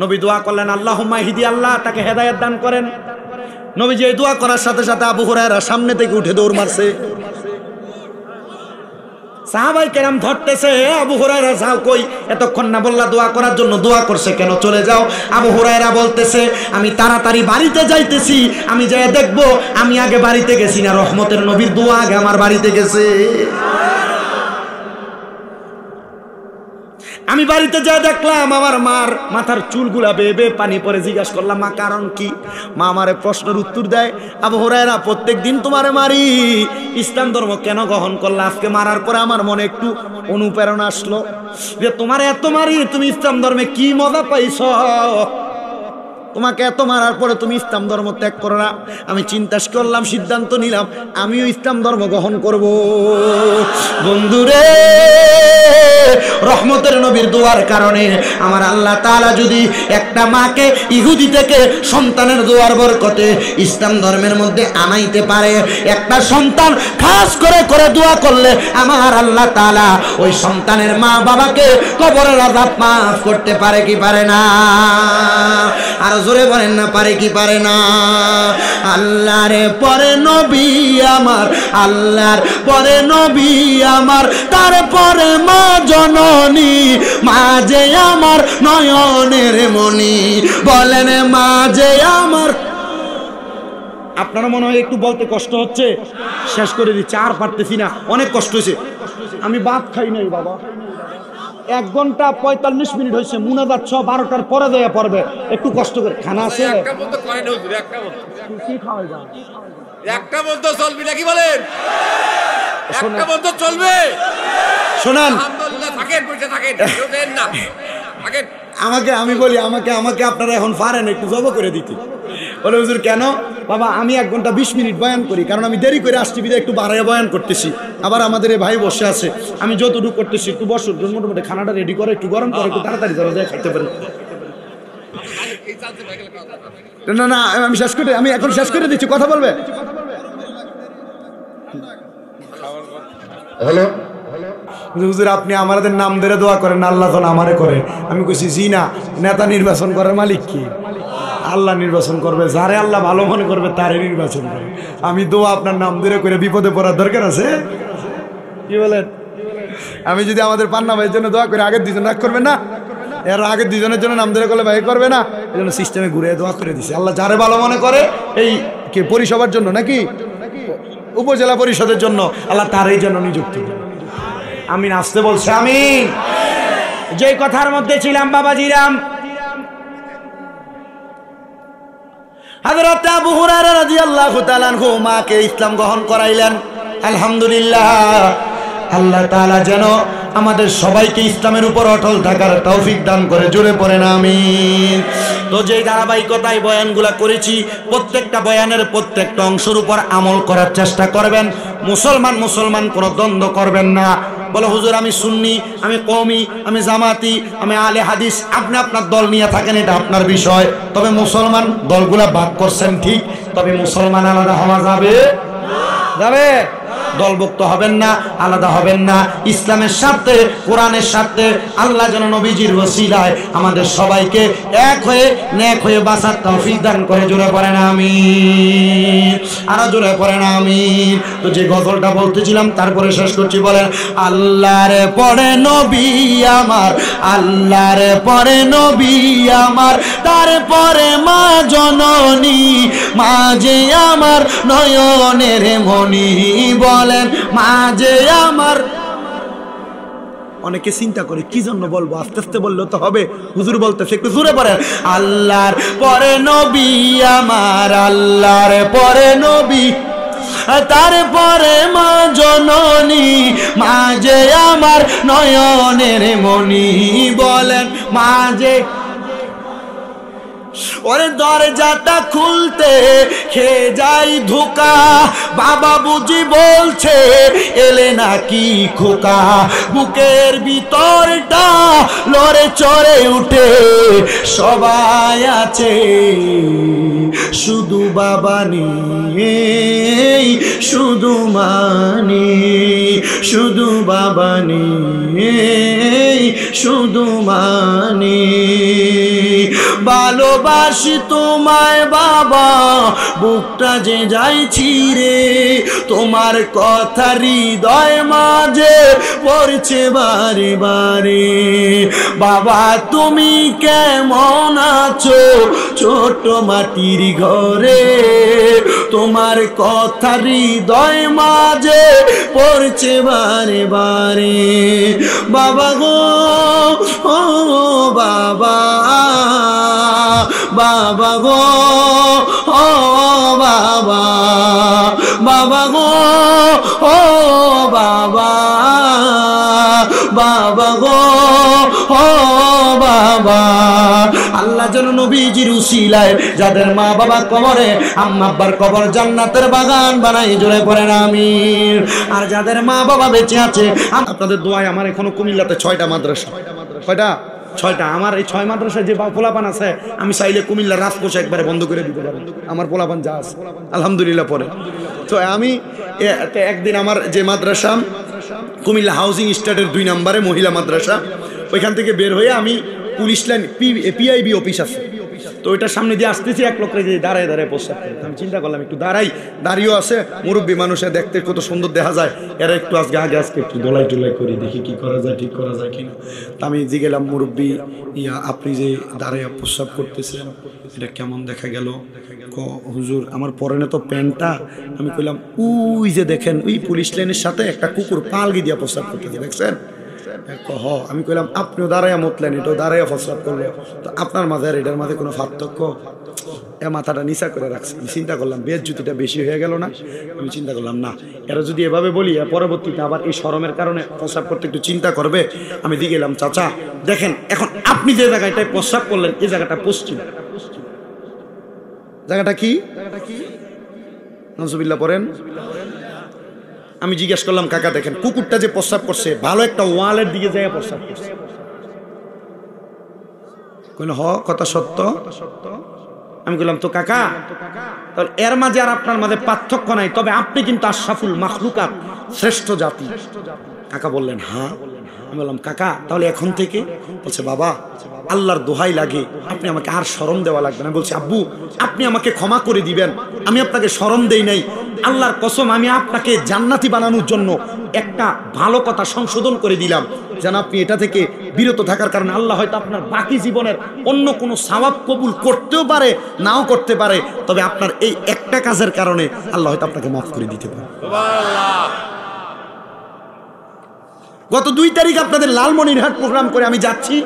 নবী দোয়া করলেন, আল্লাহুম্মা হিদি, আল্লাহ তাকে হেদায়েত দান করেন। নবী যে দোয়া করার সাথে সাথে আবু হুরায়রা সামনে থেকে উঠে দৌড় মারছে। সাহাবায়ে কেরাম ধরতেছে, আবু হুরায়রা যাও কই, এতক্ষণ না বললা দোয়া করার জন্য, দোয়া করছে কেন, চলে যাও। আবু হুরায়রা বলতেছে, আমি তাড়াতাড়ি বাড়িতে যাইতেছি, আমি যাই দেখবো আমি আগে বাড়িতে গেছি না, রহমতের নবীর দোয়া আগে আমার বাড়িতে গেছে। আমি বাড়িতে যা দেখলাম আমার মার মাথার চুলগুলা বেয়ে বেয়ে পানি পরে। জিজ্ঞাসা করলাম, মা কারণ কি? মা আমারে প্রশ্নের উত্তর দেয়, আবু হুরায়রা প্রত্যেক দিন তোমারে মারি, ইসলাম ধর্ম কেন গ্রহণ করলা? আজকে মারার পরে আমার মনে একটু অনুপ্রেরণা আসলো যে তোমারে এত মারি, তুমি ইসলাম ধর্মে কি মজা পাইছ? তোমাকে এত মারার পরে তুমি ইসলাম ধর্ম ত্যাগ করো না। আমি চিন্তা করলাম, সিদ্ধান্ত নিলাম আমিও ইসলাম ধর্ম গ্রহণ করব। বন্ধুরে, রহমতের নবীর দোয়ার কারণে আমার আল্লাহ তাআলা যদি একটা মাকে ইহুদি থেকে সন্তানের দোয়ার বরকতে ইসলাম ধর্মের মধ্যে আনাইতে পারে, একটা সন্তান খাস করে করে দোয়া করলে আমার আল্লাহ তাআলা ওই সন্তানের মা বাবাকে কবরের আযাব মাফ করতে পারে কি পারে না? আর জোরে বলেন না, পারে কি পারে না? আল্লাহর পরে নবী আমার, আল্লাহর পরে নবী আমার, তারপরে মা জননী, মা যে আমার নয়নের মণি, বলেন মা যে আমার। আপনারা মনে হয় একটু বলতে কষ্ট হচ্ছে, শেষ করে দিচ্ছি, আর পারতেছি না, অনেক কষ্ট হয়েছে। আমি ভাত খাই নাই বাবা, 1 ঘন্টা 45 মিনিট হয়েছে, মুনাজাত 12টার পরে দেয়া পড়বে, একটু কষ্ট করে। খানা আছে কি খাওয়াই যান, একটা বলতো চলবে নাকি বলেন? একটা বলতো চলবে। শোনান, আলহামদুলিল্লাহ, থাকেন বসে থাকেন, দেন না থাকেন। আমাকে আমি বলি, আমাকে আপনারা এখন পারেন একটু জব করে দিতে। বলে হুজুর কেন? বাবা আমি 1 ঘন্টা 20 মিনিট বয়ান করি, কারণ আমি দেরি করে আসছি, বিধায় একটু বাড়ায় বয়ান করতেছি। আবার আমাদের এই ভাই বসে আছে, আমি যতটুকু করতেছি একটু বসুন, মোটামুটি খানাটা রেডি করে একটু গরম করে একটু তাড়াতাড়ি ধরা যায় খাইতে পারেন। না না, আমি শেষ করে, আমি এখন শেষ করে দিচ্ছি, কথা বলবে। হ্যালো হুজুর, আপনি আমাদের নাম ধরে দোয়া করেন, আল্লাহ যখন আমারে করে। আমি কইছি জি না, নেতা নির্বাচন করার মালিক কি? আল্লাহ নির্বাচন করবে, যারে আল্লাহ ভালো মনে করবে তারে নির্বাচন করে। আমি দোয়া আপনার নাম ধরে করে বিপদে পড়ার দরকার আছে? কি বলেন? আমি যদি আমাদের পান্না ভাইয়ের জন্য দোয়া করে, আগের 2 জন রাগ করবে না? এর আগের 2 জনের জন্য নাম ধরে করলে ভাই করবে না? এই জন্য সিস্টেমে ঘুরে দোয়া করে দিছে, আল্লাহ যারে ভালো মনে করে, এই কে পরিষবার জন্য নাকি উপজেলা পরিষদের জন্য, আল্লাহ তারই জন্য নিযুক্তি। আমিন আসতে বলছে, আমিন। যেই কথার মধ্যে ছিলাম বাবাজিরাম, হযরত আবু হুরায়রা রাদিয়াল্লাহু তাআলা আনহু মাকে ইসলাম গ্রহণ করাইলেন। আলহামদুলিল্লাহ, আল্লাহ তাআলা যেন আমাদের সবাইকে ইসলামের উপর অটল থাকার তৌফিক দান করে, জোরে পড়েন আমিন। তো যে ধারাবাহিকতায় বয়ানগুলা করেছি, প্রত্যেকটা বয়ানের প্রত্যেকটা অংশের উপর আমল করার চেষ্টা করবেন। মুসলমান কোনো দ্বন্দ্ব করবেন না। বলো হুজুর আমি সুন্নি, আমি কওমি, আমি জামাতি, আমি আলে হাদিস, আপনি আপনার দল নিয়ে থাকেন, এটা আপনার বিষয়। তবে মুসলমান দলগুলা ভাগ করছেন ঠিক, তবে মুসলমান আলাদা হওয়া যাবে যাবে দলভুক্ত হবেন না, আলাদা হবেন না। ইসলামের স্বার্থে, কোরআনের স্বার্থে আল্লাহ যেন নবীজির ওসিলায় আমাদের সবাইকে এক হয়ে নেক হয়ে বাঁচার তৌফিক দান করে, জোরে পড়েন আমিন, আরো জোরে পড়েন আমিন। তো যে গজলটা বলতেছিলাম তারপরে শেষ করছি, বলেন আল্লাহরে পড়ে নবী আমার, আল্লাহরে পড়ে নবী আমার, তারপরে মা জননী, মা যে আমার নয়নের মনি, বলেন মা যে আমার। অনেকে চিন্তা করে কি জন্য বলবো, আস্তে আস্তে বললে তো হবে, হুজুর বলতেছে একটু জোরে পড়েন। আল্লাহর পরে নবী আমার, আল্লাহর পরে নবী, তারপরে মা জননী, মা যে আমার নয়নের মনি, বলেন মা যে। ওরে দরজাটা খুলতে খেয়ে যাই ধোকা, বাবা বুঝি বলছে এলে নাকি খোকা, বুকের ভিতরটা লড়ে চড়ে উঠে, সবাই আছে শুধু বাবা নেই, শুধু মানি, শুধু বাবা নেই, শুধু মানি, ভালোবাসি তোমায় বাবা, বুকটা যে যাইছি রে, তোমার কথা হৃদয় মাঝে পড়ছে বারে বারে, বাবা তুমি কেমন আছো ছোট মাটির ঘরে, তোমার কথা হৃদয় মাঝে পড়ছে বারে বারে, বাবা গো ও বাবা, বাবা গো ও বাবা, বাবা গো ও বাবা, বাবা গো ও বাবা। আল্লাহ যেন নবীজির উসিলায় যাদের মা বাবা কবরে, আম্মা আব্বার কবর জান্নাতের বাগান বানাই, জোরে পড়েন আমিন। আর যাদের মা বাবা বেঁচে আছে, আপনাদের দোয়ায় আমার এখনো কুমিল্লাতে 6টা মাদ্রাসা। কয়টা? 6টা। আমার এই 6 মাদ্রাসায় যে পোলাপান আছে, আমি চাইলে কুমিল্লার রাজকোষে একবারে বন্ধ করে দিতে পারি, আমার পোলাপান যা আছে আলহামদুলিল্লাহ পরে। তো আমি একদিন আমার যে মাদ্রাসা কুমিল্লা হাউজিং স্টেটের 2 নম্বরে মহিলা মাদ্রাসা, ওইখান থেকে বের হয়ে আমি পুলিশ লাইন পিআইবি অফিস আছে, তো ওইটার সামনে দিয়ে আসতেছি, এক লোক দাঁড়ায় দাঁড়ায় প্রস্তাব করে। আমি চিন্তা করলাম একটু দাঁড়িয়েও আছে, মুরব্বী মানুষে দেখতে কত সুন্দর দেখা যায়, এরা একটু আজকে একটু দোলাই টোলাই করি, দেখি কি করা যায়, ঠিক করা যায় কিনা। তা আমি গেলাম, মুরব্বী আপনি যে দাঁড়ায় প্রস্তাব করতেছেন এটা কেমন দেখা গেল? হুজুর আমার পরনে তো প্যান্টটা। আমি কইলাম ওই যে দেখেন ওই পুলিশ লাইনের সাথে একটা কুকুর পালগি দিয়া প্রস্তাব করতেছে, দেখছেন? আমি কইলাম আপনিও দাঁড়াইয়া মতলেন, এটাও দাঁড়াইয়া প্রস্তাব করলো, তো আপনার মাঝে আর এটার মাঝে কোনো পার্থক্য? মাথাটা নিচা করে রাখছে। আমি চিন্তা করলাম বেজ্জতিটা বেশি হয়ে গেল না? আমি চিন্তা করলাম না, এরা যদি এভাবে বলি পরবর্তীতে আবার এই শরমের কারণে প্রস্রাব করতে একটু চিন্তা করবে। আমি দিয়ে গেলাম, চাচা দেখেন এখন আপনি যে জায়গাটায় প্রস্রাব করলেন এই জায়গাটা পশ্চিম, জায়গাটা কি নাউজুবিল্লাহ পড়েন। আমি জিজ্ঞেস করলাম কাকা দেখেন কুকুরটা যে প্রস্রাব করছে ভালো একটা ওয়ালের দিকে যায় প্রস্রাব করছে, কইল হ কথা সত্য। আমি বললাম তো কাকা তাহলে এর মাঝে আর আপনার মাঝে পার্থক্য নাই, তবে আপনি কিন্তু আশরাফুল মাখলুকাত, শ্রেষ্ঠ জাতি। কাকা বললেন হ্যাঁ। আমি বললাম কাকা তাহলে এখন থেকে? বলছে বাবা আল্লাহর দোহাই লাগে আপনি আমাকে আর শরম দেওয়া লাগবে না। বলছি আব্বু আপনি আমাকে ক্ষমা করে দিবেন, আমি আপনাকে শরম দেই নাই, আল্লাহর কসম আমি আপনাকে জান্নাতি বানানোর জন্য একটা ভালো কথা সংশোধন করে দিলাম, যেন আপনি এটা থেকে বিরত থাকার কারণে আল্লাহ হয়তো আপনার বাকি জীবনের অন্য কোনো সওয়াব কবুল করতেও পারে নাও করতে পারে, তবে আপনার এই একটা কাজের কারণে আল্লাহ হয়তো আপনাকে মাফ করে দিতে পারে। গত 2 তারিখ আপনাদের লালমনিরহাট প্রোগ্রাম করে আমি যাচ্ছি,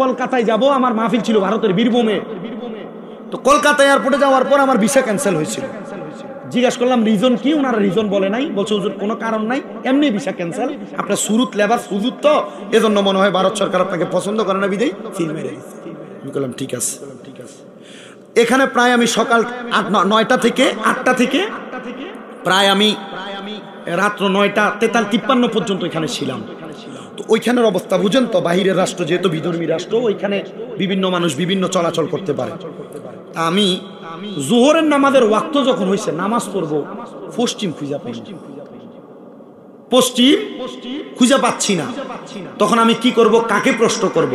কলকাতায় যাব, আমার মাহফিল ছিল ভারতের বীরভূমে। তো কলকাতা এয়ারপোর্টে যাওয়ার পর আমার ভিসা ক্যান্সেল হয়েছিল। জিজ্ঞাসা করলাম রিজন কি, ওনারা রিজন বলে নাই, বলছে হুজুর কোনো কারণ নাই, এমনি ভিসা ক্যান্সেল, আপনার সুরত লেবার সুজুত তো এজন্য মনে হয় ভারত সরকার আপনাকে পছন্দ করে না, বিদেই সিল মেরে দিচ্ছে। আমি বললাম ঠিক আছে। এখানে প্রায় আমি সকাল 9টা থেকে 8টা থেকে প্রায় আমি রাত্র 9টা 53 পর্যন্ত এখানে ছিলাম। তো ওইখানের অবস্থা বুঝেন তো, বাহিরের রাষ্ট্র যেহেতু বিধর্মী রাষ্ট্র, ওইখানে বিভিন্ন মানুষ বিভিন্ন চলাচল করতে পারে। আমি জোহরের নামাজের ওয়াক্ত যখন হয়েছে নামাজ পড়বো, পশ্চিম খুঁজে পাই, পশ্চিম খুঁজে পাচ্ছি না। তখন আমি কি করব, কাকে প্রশ্ন করব?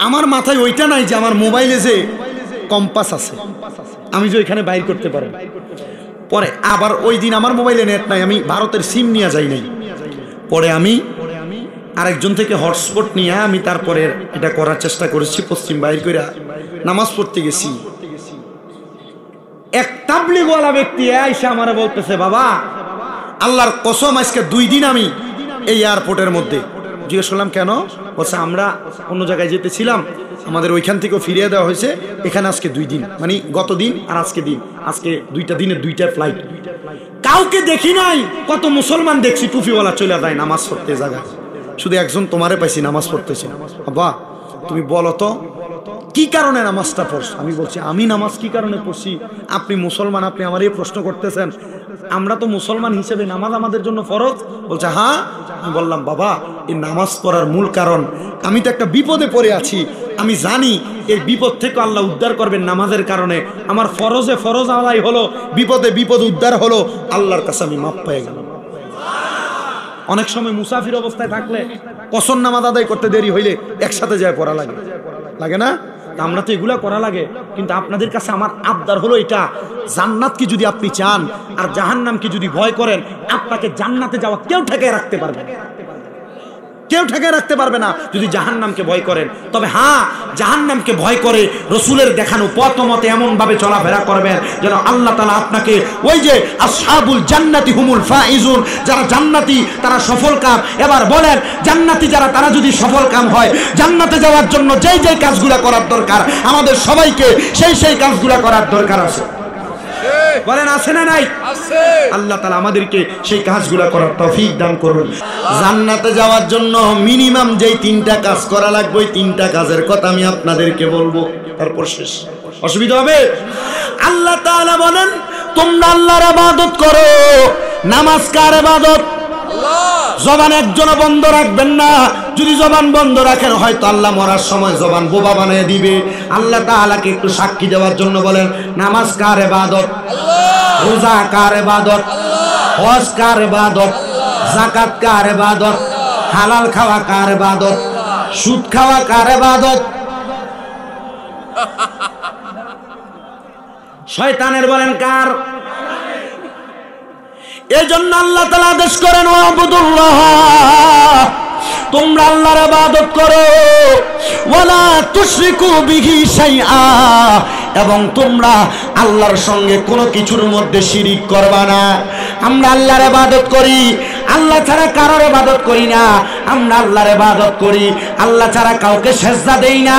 আমার মাথায় ওইটা নাই যে আমার মোবাইলে যে কম্পাস আছে, আমি যে ওইখানে বাইর করতে পারবো। পরে আবার ওই দিন আমার মোবাইলে নেট নাই, আমি ভারতের সিম নিয়ে যাই নাই। পরে আমি আরেকজন থেকে হটস্পট নিয়ে আমি তারপরে এটা করার চেষ্টা করেছি, পশ্চিম বাইর করে নামাজ পড়তে গেছি। এক তাবলীগওয়ালা ব্যক্তি আইসা আমারে বলতেছে, বাবা আল্লাহর কসম আজকে 2 দিন আমি এই এয়ারপোর্টের মধ্যে। জিজ্ঞেস করলাম কেন? বলছে আমরা অন্য জায়গায় যেতেছিলাম, আমাদের ওইখান থেকেও ফিরিয়ে দেওয়া হয়েছে, এখানে আজকে 2 দিন, মানে গত দিন আর আজকে দিন, আজকে 2টা দিনের 2টা ফ্লাইট। কাউকে দেখি নাই, কত মুসলমান দেখছি টুপিওয়ালা চলে যায় নামাজ পড়তে জায়গায়, শুধু একজন তোমারে পাইছি নামাজ পড়তেছে। বাবা তুমি বলো তো কি কারণে নামাজটা পড়ছ? আমি বলছি আমি নামাজ কি কারণে পড়ছি? আপনি মুসলমান, আপনি আমার এই প্রশ্ন করতেছেন, আমরা তো মুসলমান হিসেবে নামাজ আমাদের জন্য ফরজ। বলছে হ্যাঁ। আমি বললাম বাবা এই নামাজ পড়ার মূল কারণ, আমি তো একটা বিপদে পড়ে আছি, আমি জানি এই বিপদ থেকে আল্লাহ উদ্ধার করবেন নামাজের কারণে, আমার ফরজে ফরজ আদায় হলো, বিপদে বিপদ উদ্ধার হলো, আল্লাহর কাছে আমি মাপ পেয়ে গেলাম। অনেক সময় মুসাফির অবস্থায় থাকলে কসর নামাজ আদায় করতে দেরি হইলে একসাথে যায় পড়া লাগে, লাগে না? আমরা তো এগুলা করা লাগে, কিন্তু আপনাদের কাছে আমার আবদার হলো এটা, জান্নাতকে যদি আপনি চান আর জাহান্নামকে যদি ভয় করেন, আপনাকে জান্নাতে যাওয়া কেউ ঠেকায় রাখতে পারবে না, কেউ ঠেকায় রাখতে পারবে না যদি জাহান্নামকে ভয় করেন। তবে হ্যাঁ, জাহান্নামকে ভয় করে রসুলের দেখানো পথ মতে এমন ভাবে চলাফেরা করবেন যেন আল্লাহ তাআলা আপনাকে ওই যে আসহাবুল জান্নাতি হুমুল ফাইজুন, যারা জান্নাতি তারা সফল কাম। এবার বলেন জান্নাতি যারা, তারা যদি সফল কাম হয়, জান্নাতে যাওয়ার জন্য যেই যেই কাজগুলা করার দরকার, আমাদের সবাইকে সেই কাজগুলা করার দরকার আছে। বলেন আছে না নাই? আছে। আল্লাহ তাআলা আমাদেরকে সেই কাজগুলা করার তৌফিক দান করুন। জান্নাতে যাওয়ার জন্য মিনিমাম যেই 3টা কাজ করা লাগবে, ওই 3টা কাজের কথা আমি আপনাদেরকে বলবো, তারপর শেষ। অসুবিধা হবে? আল্লাহ তাআলা বলেন তোমরা আল্লাহর ইবাদত করো। নামাজ কার ইবাদত? জবান একজনও বন্ধ রাখবেন না, যদি জবান বন্ধ রাখেন হয়তো আল্লাহ মরার সময় জবান বোবা বানিয়ে দিবে। আল্লাহ তাআলাকে একটু সাক্ষী দেওয়ার জন্য বলেন নামাজ কার ইবাদত? রোজা কার ইবাদত? হজ কার ইবাদত? যাকাত কার ইবাদত? হালাল খাওয়া কার ইবাদত? সুদ খাওয়া কার ইবাদত? শয়তানের বলেন কার? এজন্য আল্লাহ তাআলা আদেশ করেন ওয়াবুদুল্লাহ, তোমরা আল্লাহর ইবাদত করো, ওয়ালা তুশরিকু বিহি শাইআ, এবং তোমরা আল্লাহর সঙ্গে কোনো কিছুর মধ্যে শিরিক করবা না। আমরা আল্লাহর ইবাদত করি, আল্লাহ ছাড়া কারোর ইবাদত করি না। আমরা আল্লাহর ইবাদত করি, আল্লাহ ছাড়া কাউকে সেজদা দেই না।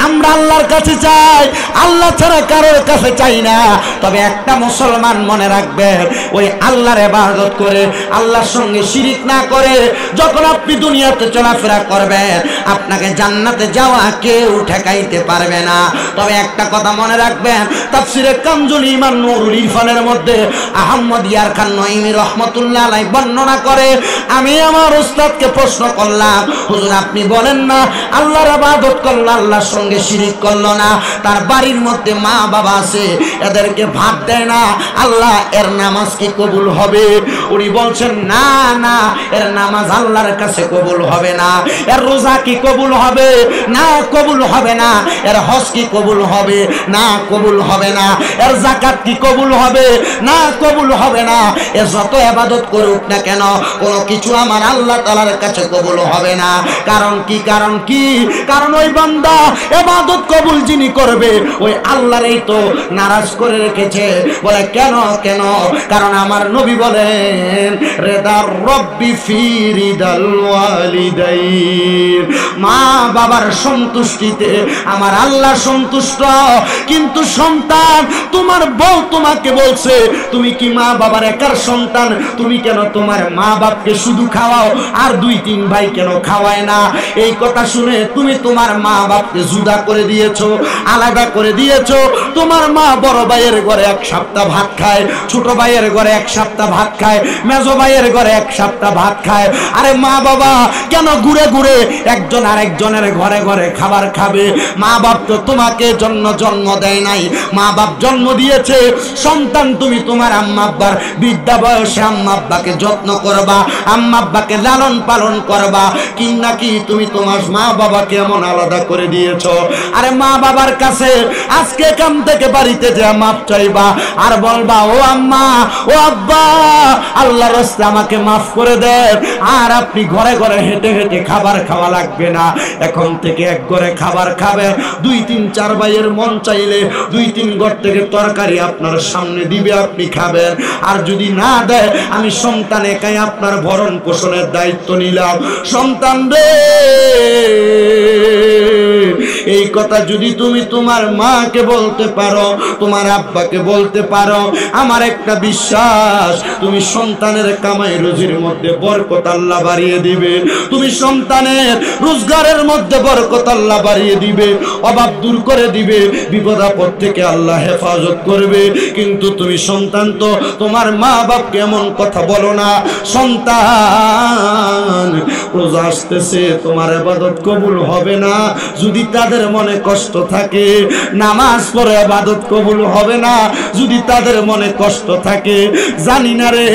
আমরা আল্লাহর কাছে চাই, আল্লাহ ছাড়া কারোর কাছে চাই না। তবে একটা মুসলমান মনে রাখবেন, ওই আল্লাহর ইবাদত করে আল্লাহর সঙ্গে শিরিক না করে যখন আপনি দুনিয়াতে চলাফেরা করবেন, আপনাকে জান্নাতে যাওয়া কেউ ঠেকাইতে পারবে না। তবে একটা কথা মনে রাখবেন, তাফসিরে কানজুল ঈমান নূরুল ইরফানের মধ্যে আহমদ ইয়ার খান নঈমী রাহমাতুল্লাহ আলাইহি বর্ণনা করে, আমি আমার উস্তাদকে প্রশ্ন করলাম, হুজুর আপনি বলেন না আল্লাহর ইবাদত করলো, আল্লাহর সঙ্গে শিরিক করলো না, তার বাড়ির মধ্যে মা বাবা আছে, এদেরকে ভাত দেয় না, আল্লাহ এর নামাজ কি কবুল হবে? উনি বলছেন না না, এর নামাজ আল্লাহর কাছে কবুল হবে না। এর রোজা কি কবুল হবে? না কবুল হবে না। এর হজ কি কবুল হবে? না কবুল হবে না। এর যাকাত কি কবুল হবে? না কবুল হবে না। এ যত ইবাদত করুক না কেন, কোনো কিছু আমার আল্লাহ তাআলার কাছে কবুল হবে না। কারণ কি? কারণ কি? কারণ ওই বান্দা ইবাদত কবুল যিনি করবে, ওই আল্লাহরই তো নারাজ করে রেখেছে। বলে কেন? কেন? কারণ আমার নবী বলেন বলেন রেদার রব্বি ফি রিদাল ওয়ালিদাইন, মা বাবার সন্তুষ্টিতে আমার আল্লাহ সন্তুষ্ট। কিন্তু সন্তান, তোমার বউ তোমাকে বলছে তুমি কি মা বাবার একার সন্তান, তুমি কেন তোমার মা বাপকে শুধু খাওয়াও আর 2-3 ভাই কেন খাওয়ায় না? এই কথা শুনে তুমি তোমার মা বাপকে জুদা করে দিয়েছো, আলাদা করে দিয়েছো। তোমার মা বড় ভাইয়ের ঘরে 1 সপ্তাহ ভাত খায়, ছোট ভাইয়ের ঘরে 1 সপ্তাহ ভাত খায়, মেজো ভাইয়ের ঘরে 1 সপ্তাহ ভাত খায়। আরে মা বাবা কেন ঘুরে ঘুরে একজন আরেকজনের ঘরে ঘরে খাবার খাবে? মা বাপ তো তোমাকে জন্ম দেয় নাই, মা বাপ জন্ম দিয়েছে। সন্তান, তুমি তোমার আম্মা আব্বার বৃদ্ধা বয়সে আম্মা আব্বাকে যত্ন করবা, আম্মা আব্বাকে লালন পালন করবা, কি নাকি তুমি তোমার মা বাবাকে এমন আলাদা করে দিয়েছো? আরে মা বাবার কাছে আজকে এখান থেকে বাড়িতে যে মাপ চাইবা আর বলবা ও আম্মা ও আব্বা আল্লাহর রাস্তে আমাকে মাফ করে দেন। আর আপনি ঘরে ঘরে হেঁটে হেঁটে খাবার খাওয়া লাগবে না, এখন থেকে এক ঘরে খাবার খাবেন। 2-3-4 ভাইয়ের মন চাইলে 2-3 ঘর থেকে তরকারি আপনার সামনে দিবে, আপনি খাবেন। আর যদি না দেয়, আমি সন্তান একাই আপনার ভরণ পোষণের দায়িত্ব নিলাম। সন্তান রে, এই কথা যদি তুমি তোমার মাকে বলতে পারো, তোমার আব্বাকে বলতে পারো, আমার একটা বিশ্বাস, তুমি সন্তানের কামাই রুজির মধ্যে বরকত আল্লাহ বাড়িয়ে দিবে, তুমি সন্তানের রোজগারের মধ্যে বরকত আল্লাহ বাড়িয়ে দিবে, অভাব দূর করে দিবে, বিপদ আপদ থেকে আল্লাহ হেফাজত করবে। কিন্তু তুমি সন্তান তো তোমার মা বাপকে এমন কথা বলো না। সন্তান, রোজা আসতেছে, তোমার ইবাদত কবুল হবে না যদি তাদের মনে কষ্ট থাকে, নামাজ পড়ে ইবাদত কবুল হবে না যদি তাদের মনে কষ্ট থাকে। জানি না রে,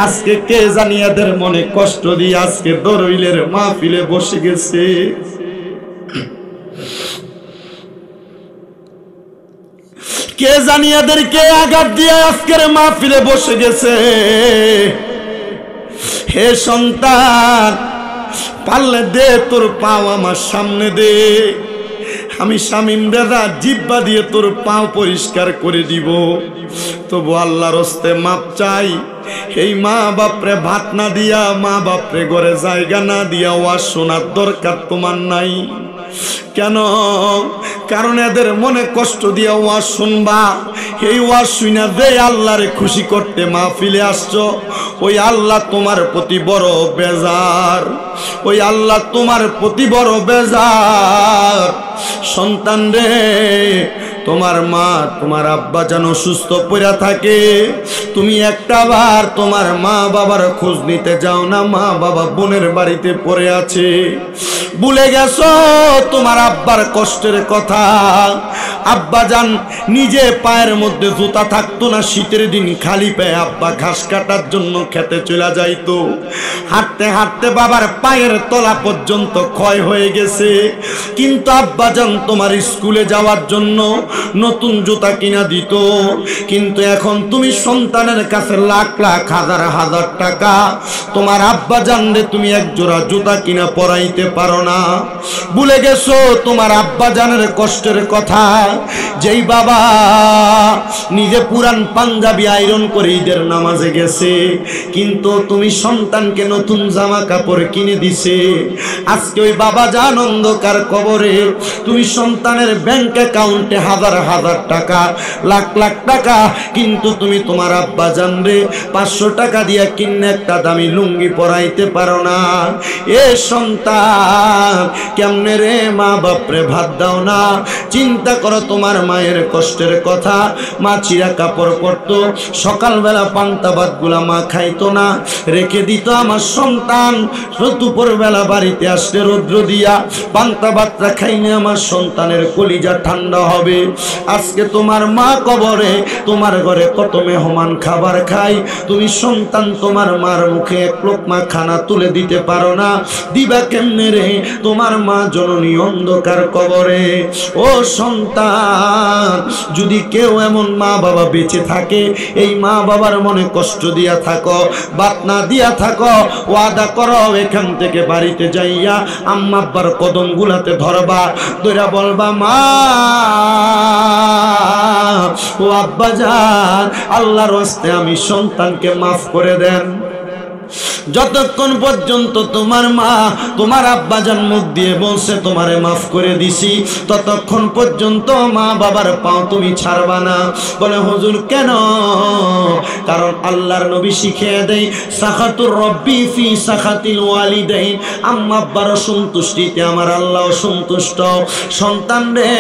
আজকে কে জানি এদের মনে কষ্ট দিয়ে আজকে দরইলের মাহফিলে বসে গেছে। কে জানি এদেরকে আঘাত দিয়ে আজকের মাহফিলে বসে গেছে। হে সন্তান, পারলে দে তোর পাও আমার সামনে দে, আমি শামিম দাদা জিব্বা দিয়ে তোর পাও পরিষ্কার করে দিব। তবু আল্লাহর হস্তে মাপ চাই। এই মা বাপরে ভাত না দিয়া, মা বাপরে ঘরে জায়গা না দিয়া ওয়াজ শোনার দরকার তোমার নাই। কেন? কারণ এদের মনে কষ্ট দিয়া ওয়াজ শুনবা। এই ওয়াজ শুনা যে আল্লাহরে খুশি করতে মাহফিলে আসছো, ওই আল্লাহ তোমার প্রতি বড় বেজার, ওই আল্লাহ তোমার প্রতি বড় বেজার। সন্তান রে, তোমার মা তোমার আব্বা যেন সুস্থ পড়ে থাকে, তুমি একটা বার তোমার মা বাবার খোঁজ নিতে যাও না। মা বাবা বোনের বাড়িতে পড়ে আছে, ভুলে গেছো তোমার আব্বার কষ্টের কথা। আব্বা যান নিজে পায়ের মধ্যে জুতা থাকতো না, শীতের দিন খালি পায়ে আব্বা ঘাস কাটার জন্য খেতে চলে যাইতো। হাঁটতে হাঁটতে বাবার পায়ের তলা পর্যন্ত ক্ষয় হয়ে গেছে। কিন্তু আব্বা যান তোমার স্কুলে যাওয়ার জন্য নতুন জুতা কিনা দিত। কিন্তু এখন তুমি সন্তানের কাছে লাখ লাখ হাজার হাজার টাকা, তোমার আব্বা জানলে তুমি এক জোড়া জুতা কিনা পরাইতে পারো না। ভুলে গেছো তোমার আব্বা জানের কষ্টের কথা। যেই বাবা নিজে পুরান পাঞ্জাবি আয়রন করে ঈদের নামাজে গেছে, কিন্তু তুমি সন্তানকে নতুন জামা কাপড় কিনে দিছে। আজকে ওই বাবা জান অন্ধকার কবরে, তুমি সন্তানের ব্যাংক অ্যাকাউন্টে হাজার হাজার টাকা, লাখ লাখ টাকা, কিন্তু তুমি তোমার আব্বা জানরে 500 টাকা দিয়া কিনে একটা দামি লুঙ্গি পরাইতে পারো না। এ সন্তান, কেমনে রে মা বাপরে ভাত দাও না? চিন্তা করো তোমার মায়ের কষ্টের কথা। মা চিরা কাপড় পরতো, সকালবেলা পান্তা ভাত গুলা মা খাইতো না, রেখে দিত। আমার সন্তান দুপুর বেলা বাড়িতে আসলে রৌদ্র দিয়া পান্তা ভাতটা খাইনি, আমার সন্তানের কলিজা ঠান্ডা হবে। আজকে তোমার মা কবরে, তোমার ঘরে কত মেহমান খাবার খাই, তুমি সন্তান তোমার মার মুখে এক লোকমা খানা তুলে দিতে পারো না। দিবা কেমনে রে? তোমার মা জননী অন্ধকার কবরে। ও সন্তান, যদি কেউ এমন মা বাবা বেঁচে থাকে, এই মা বাবার মনে কষ্ট দিয়া থাকো, বাত না দিয়া থাকো, ওয়াদা করো এখান থেকে বাড়িতে যাইয়া আম্মা আব্বার কদম গুলাতে ধরবা, ধরা বলবা মা ও আব্বাজান, আল্লাহর ওয়াস্তে আমি সন্তানকে মাফ করে দেন। যতক্ষণ পর্যন্ত তোমার মা তোমার আব্বাজান মুখ দিয়ে বলছে তোমারে মাফ করে দিছি, ততক্ষণ পর্যন্ত মা বাবার পাও তুমি ছাড়বা না। বলে হুজুর কেন? কারণ আল্লাহর নবী শিখিয়ে দেয় সাখাতুর রব্বি ফি সাখাতিল ওয়ালিদাইন, আম্মা আব্বার সন্তুষ্টিতে আমার আল্লাহ সন্তুষ্ট। সন্তান রে,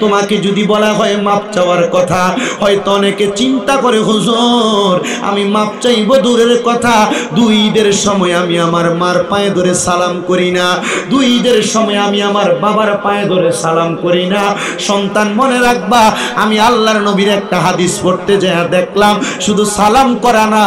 তোমাকে যদি বলা হয় মাপ চাওয়ার কথা, হয়তো অনেকে চিন্তা করে হুজুর আমি মাপ চাইব দূরের কথা, দুই ঈদের সময় আমি আমার মার পায়ে ধরে সালাম করি না, দুই ঈদের সময় আমি আমার বাবার পায়ে ধরে সালাম করি না। সন্তান মনে রাখবা, আমি আল্লাহর নবীর একটা হাদিস পড়তে যায় দেখলাম শুধু সালাম করা না,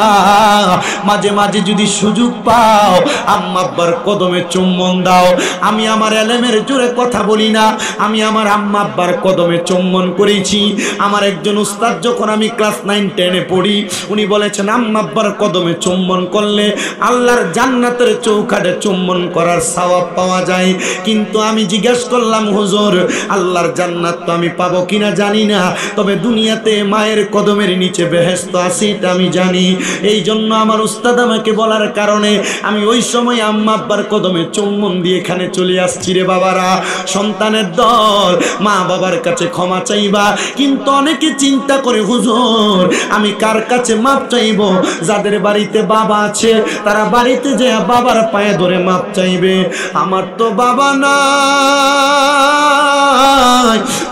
মাঝে মাঝে যদি সুযোগ পাও আম্মা আব্বার কদমে চুম্বন দাও। আমি আমার এলেমের জোরে কথা বলি না, আমি আমার আম্মা আব্বার কদমে চুম্বন করেছি। আমার একজন উস্তাদ যখন আমি ক্লাস 9-10-এ পড়ি, উনি বলেছেন আম্মা আব্বার কদমে চুম্বন করলে আল্লাহর জান্নাতের চৌকাঠে চুম্বন করার সওয়াব পাওয়া যায়। কিন্তু আমি জিজ্ঞেস করলাম হুজুর আল্লাহর জান্নাত তো আমি পাবো কিনা জানি না, তবে দুনিয়াতে মায়ের কদমের নিচে বেহেশত আছে এটা আমি জানি। এই জন্য আমার উস্তাদ আমাকে বলার কারণে আমি ওই সময় আম্মা আব্বার কদমে চুম্বন দিয়ে এখানে চলে আসছি। রে বাবারা, সন্তানের দল মা বাবার কাছে ক্ষমা চাইবা, কিন্তু অনেকে চিন্তা করে হুজুর আমি কার কাছে মাপ চাইবো? যাদের বাড়িতে বাবা আছে তারা বাড়িতে যে বাবার পায়ে ধরে মাপ চাইবে। আমার তো বাবা নাই,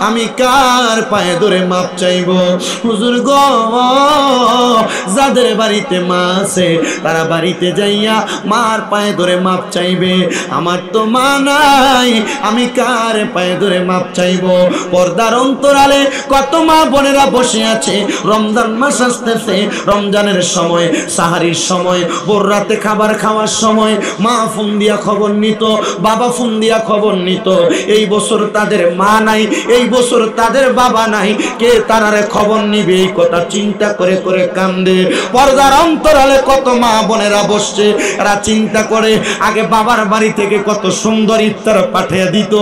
আমি কার পায়ে ধরে মাপ চাইবো? হুজুর গো, যাদের বাড়িতে মা আছে তারা বাড়িতে যাইয়া মার পায়ে ধরে মাপ চাইবে। আমার তো মা নাই, আমি কার পায়ে ধরে মাপ চাইবো? পর্দার অন্তরালে কত মা বোনেরা বসে আছে, রমজান মাস আসতেছে, রমজানের সময় সাহারির সময় ভোর রাতে খাবার খাওয়ার সময় মা ফোন দিয়া খবর নিত, বাবা ফোন দিয়া খবর নিত। এই বছর তাদের মা নাই, এই বছর তাদের বাবা নাই, কে তারারে খবর নিবে? এই কথা চিন্তা করে করে কান্দে। পর্দার অন্তরালে কত মা বোনেরা বসছে, এরা চিন্তা করে আগে বাবার বাড়ি থেকে কত সুন্দর ইফতার পাঠিয়ে দিত,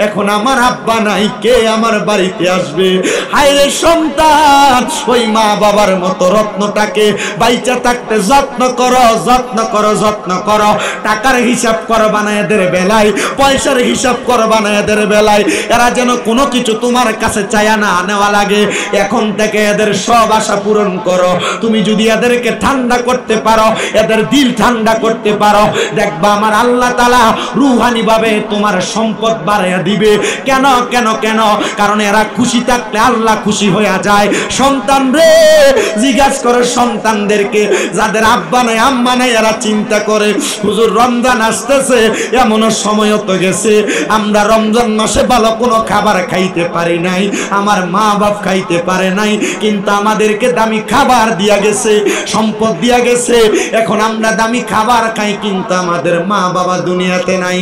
এখন আমার আব্বা নাই, কে আমার বাড়িতে আসবে? হায় রে সন্তান, ওই মা বাবার মতো রত্নটাকে বাইচা থাকতে যত্ন করো, যত্ন করো, যত্ন করো। টাকার হিসাব করবা না এদের বেলায়, পয়সার হিসাব করবা না এদের বেলায়। এরা যেন কোনো কিছু তোমার কাছে চায়া না নেওয়া লাগে। এখন থেকে এদের সব আশা পূরণ করো। তুমি যদি এদেরকে ঠান্ডা করতে পারো, এদের দিল ঠান্ডা করতে পারো, দেখবা আমার আল্লাহ তাআলা রূহানি ভাবে তোমার সম্পদ বাড়াইয়া দিবে। কেন কেন কেন? কারণ এরা খুশি থাকলে আল্লাহ খুশি হয়ে যায়। সন্তান রে, জিজ্ঞাসা করো সন্তানদেরকে, যাদের আব্বা নাই আম্মা নাই, এরা চিন্তা করে হুজুর রমজান আসতেছে, এমন সময়ও তো গেছে আমরা রমজান মাসে ভালো কোনো খাবার খাইতে পারি নাই, আমার মা বাপ খাইতে পারে নাই, কিন্তু আমাদেরকে দামি খাবার দিয়া গেছে, সম্পদ দিয়া গেছে। এখন আমরা দামি খাবার খাই, কিন্তু আমাদের মা বাবা দুনিয়াতে নাই।